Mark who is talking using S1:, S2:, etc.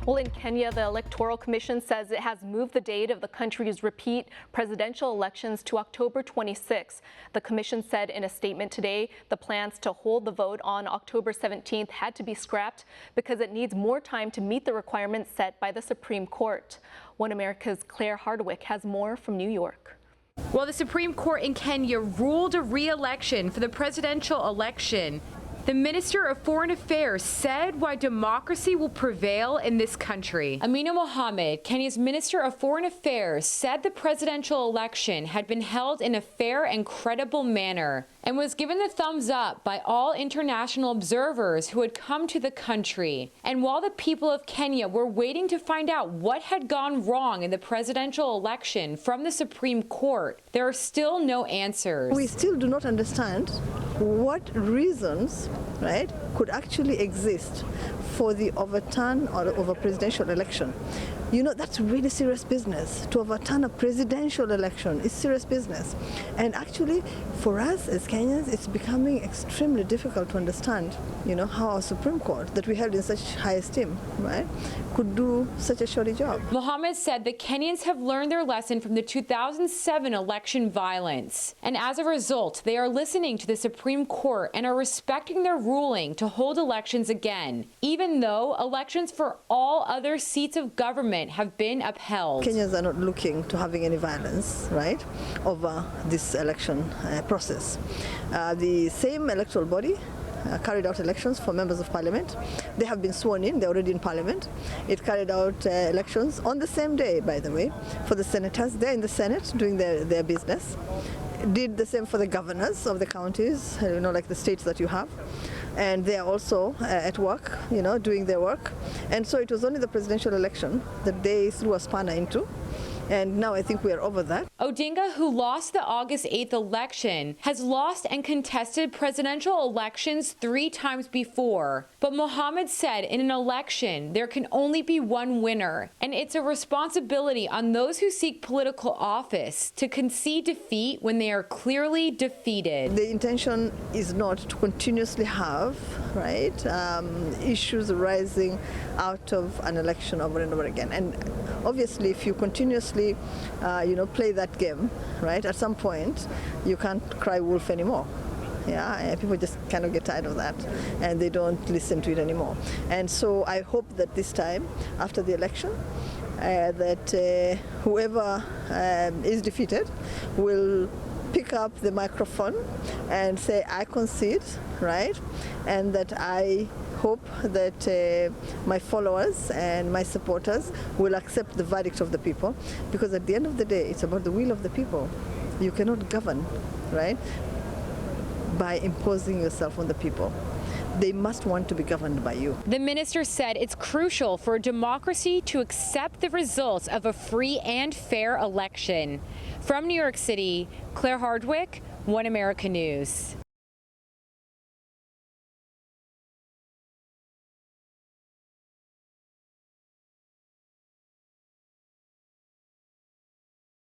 S1: Well, in Kenya, the Electoral Commission says it has moved the date of the country's repeat presidential elections to October 26. The commission said in a statement today the plans to hold the vote on October 17th had to be scrapped because it needs more time to meet the requirements set by the Supreme Court. One America's Claire Hardwick has more from New York.
S2: Well, the Supreme Court in Kenya ruled a re-election for the presidential election. The Minister of Foreign Affairs said why democracy will prevail in this country. Amina Mohammed, Kenya's Minister of Foreign Affairs, said the presidential election had been held in a fair and credible manner and was given the thumbs up by all international observers who had come to the country. And while the people of Kenya were waiting to find out what had gone wrong in the presidential election from the Supreme Court, there are still no answers.
S3: We still do not understand what reasons, right, could actually exist for the overturn of a presidential election. You know, that's really serious business. To overturn a presidential election is serious business. And actually, for us as Kenyans, it's becoming extremely difficult to understand, you know, how our Supreme Court, that we held in such high esteem, right, could do such a shoddy job.
S2: Mohammed said the Kenyans have learned their lesson from the 2007 election violence. And as a result, they are listening to the Supreme Court and are respecting their ruling to hold elections again, even though elections for all other seats of government have been upheld.
S3: Kenyans are not looking to having any violence, right, over this election process. The same electoral body carried out elections for members of parliament. They have been sworn in, they're already in parliament. It carried out elections on the same day, by the way, for the senators. They're in the Senate doing their business. Did the same for the governors of the counties, you know, like the states that you have. And they are also at work, you know, doing their work. And so it was only the presidential election that they threw a spanner into. And now I think we are over that.
S2: Odinga, who lost the August 8th election, has lost and contested presidential elections 3 times before. But Mohammed said in an election, there can only be one winner. And it's a responsibility on those who seek political office to concede defeat when they are clearly defeated.
S3: The intention is not to continuously have, right, issues arising out of an election over and over again. And obviously, if you continuously play that game, right, at some point you can't cry wolf anymore. Yeah, and people just kind of get tired of that and they don't listen to it anymore. And so I hope that this time, after the election, that whoever is defeated will pick up the microphone and say, I concede, right, and that I hope that my followers and my supporters will accept the verdict of the people, because at the end of the day, it's about the will of the people. You cannot govern, right, by imposing yourself on the people. They must want to be governed by you.
S2: The minister said it's crucial for a democracy to accept the results of a free and fair election. From New York City, Claire Hardwick, One America News.